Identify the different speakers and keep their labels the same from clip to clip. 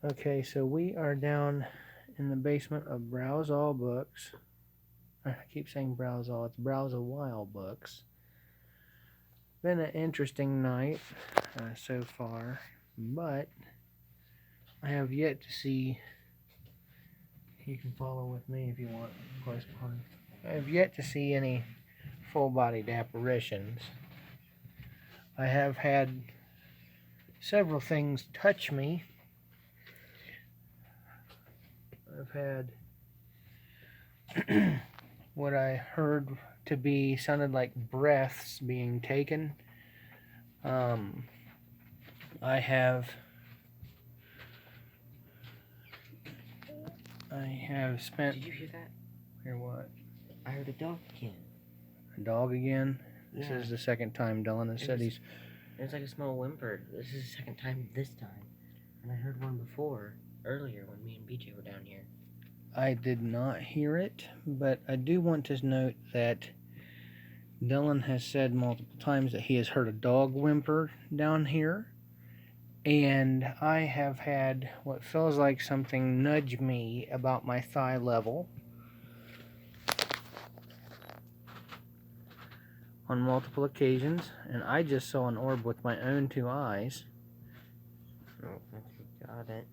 Speaker 1: Okay, so we are down in the basement of Browse All Books. I keep saying Browse All, it's Browse Awhile Books. Been an interesting night so far, but I have yet to see. You can follow with me if you want, of course. I have yet to see any full-bodied apparitions. I have had several things touch me. I've had what I heard to be sounded like breaths being taken. Um, I have spent.
Speaker 2: Did you hear that?
Speaker 1: Hear what?
Speaker 2: I heard a dog again.
Speaker 1: A dog again? This
Speaker 2: Yeah.
Speaker 1: is the second time Dylan has said he's.
Speaker 2: It was like a small whimper. This is the second time this time. And I heard one before, earlier, when me and BJ were down here.
Speaker 1: I did not hear it, but I do want to note that Dylan has said multiple times that he has heard a dog whimper down here. And I have had what feels like something nudge me about my thigh level on multiple occasions, and I just saw an orb with my own two eyes.
Speaker 2: Oh, I think you got it.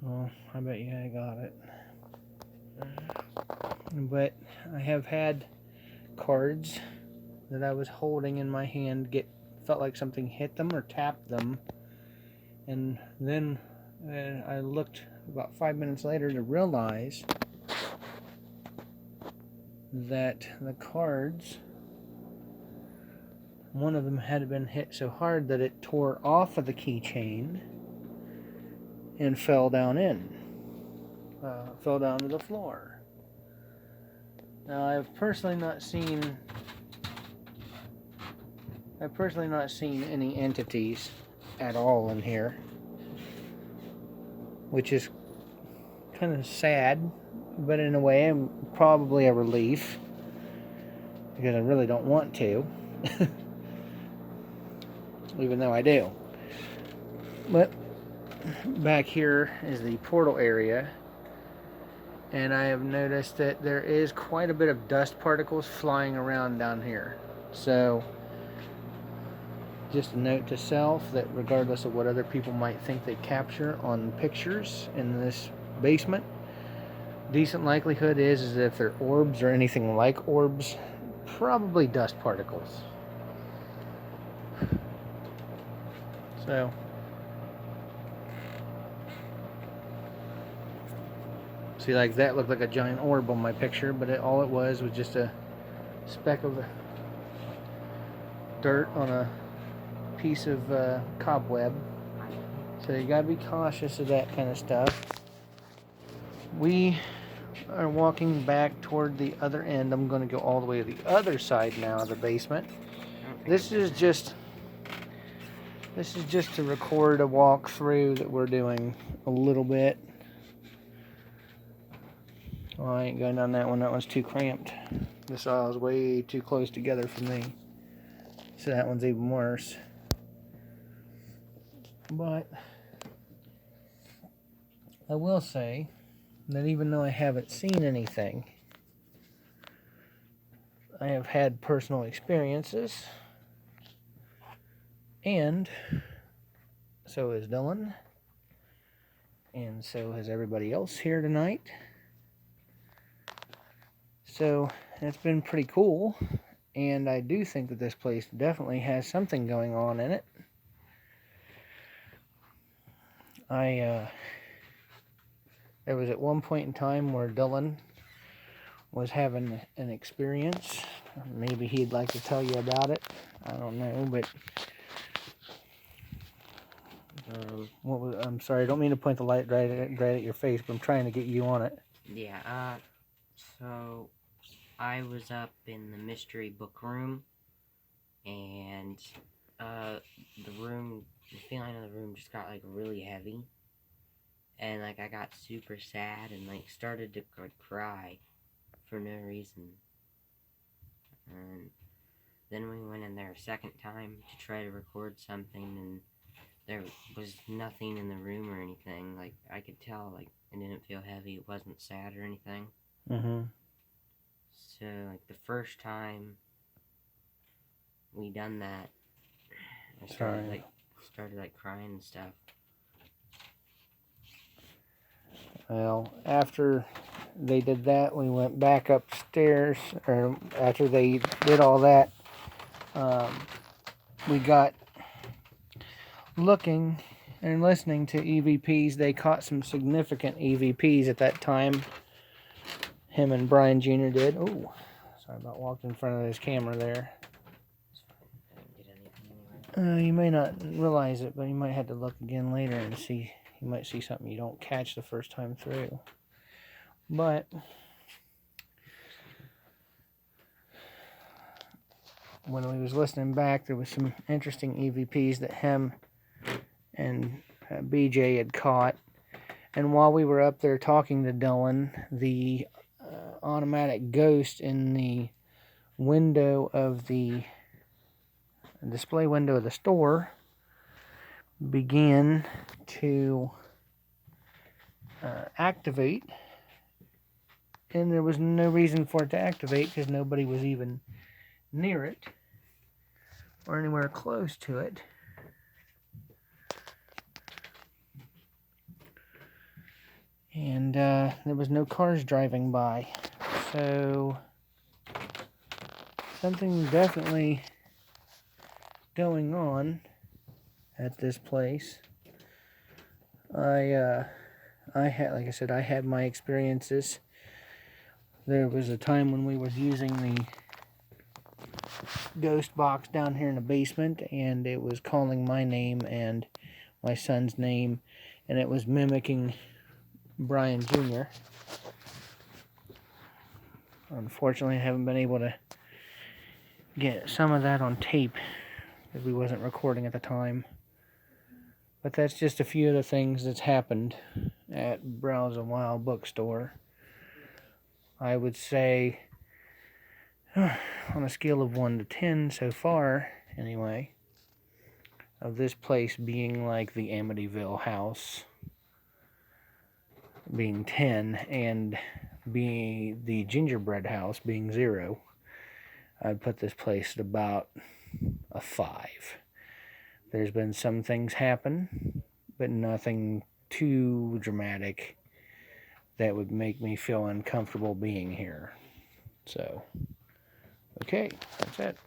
Speaker 1: Oh, I bet you I got it. But I have had cards that I was holding in my hand felt like something hit them or tapped them, and then I looked about 5 minutes later to realize that the cards, one of them had been hit so hard that it tore off of the keychain and fell down to the floor. Now, I've personally not seen any entities at all in here, which is kind of sad, but in a way, probably a relief, because I really don't want to, even though I do. But back here is the portal area, and I have noticed that there is quite a bit of dust particles flying around down here. So, just a note to self that regardless of what other people might think they capture on pictures in this basement, decent likelihood is that if they're orbs or anything like orbs, probably dust particles. So, see, like that looked like a giant orb on my picture, but all it was just a speck of dirt on a piece of cobweb. So you gotta be cautious of that kind of stuff. We are walking back toward the other end. I'm going to go all the way to the other side now of the basement. This is just to record a walkthrough that we're doing a little bit. Oh, I ain't going down that one. That one's too cramped. This aisle is way too close together for me. So that one's even worse. But I will say that even though I haven't seen anything, I have had personal experiences, and so has Dylan, and so has everybody else here tonight. So it's been pretty cool, and I do think that this place definitely has something going on in it. There was at one point in time where Dylan was having an experience. Maybe he'd like to tell you about it. I don't know, but I'm sorry, I don't mean to point the light right at your face, but I'm trying to get you on it.
Speaker 2: Yeah, so I was up in the mystery book room, and the feeling of the room just got like really heavy, and like I got super sad and like started to cry for no reason. And Then we went in there a second time to try to record something, and there was nothing in the room or anything. Like, I could tell, like, it didn't feel heavy. It wasn't sad or anything.
Speaker 1: Mm-hmm.
Speaker 2: So, like, the first time we done that, I started like crying and stuff.
Speaker 1: Well, after they did that, we went back upstairs, or after they did all that, we got looking and listening to EVPs. They caught some significant EVPs at that time. Him and Brian Jr. did. Oh, sorry about walking in front of his camera there. You may not realize it, but you might have to look again later and see. You might see something you don't catch the first time through. But when we was listening back, there was some interesting EVPs that him and BJ had caught. And while we were up there talking to Dylan, the automatic ghost in the window of the display window of the store began to activate, and there was no reason for it to activate because nobody was even near it or anywhere close to it. And there was no cars driving by, so something definitely going on at this place. I had, like I said, I had my experiences. There was a time when we was using the ghost box down here in the basement, and it was calling my name and my son's name, and it was mimicking Brian Jr. Unfortunately, I haven't been able to get some of that on tape because we wasn't recording at the time. But that's just a few of the things that's happened at Browse Awhile Bookstore. I would say, on a scale of 1 to 10 so far, anyway, of this place being like the Amityville house, being 10, and being the gingerbread house being 0, I'd put this place at about a 5. There's been some things happen, but nothing too dramatic that would make me feel uncomfortable being here. So, okay, that's it.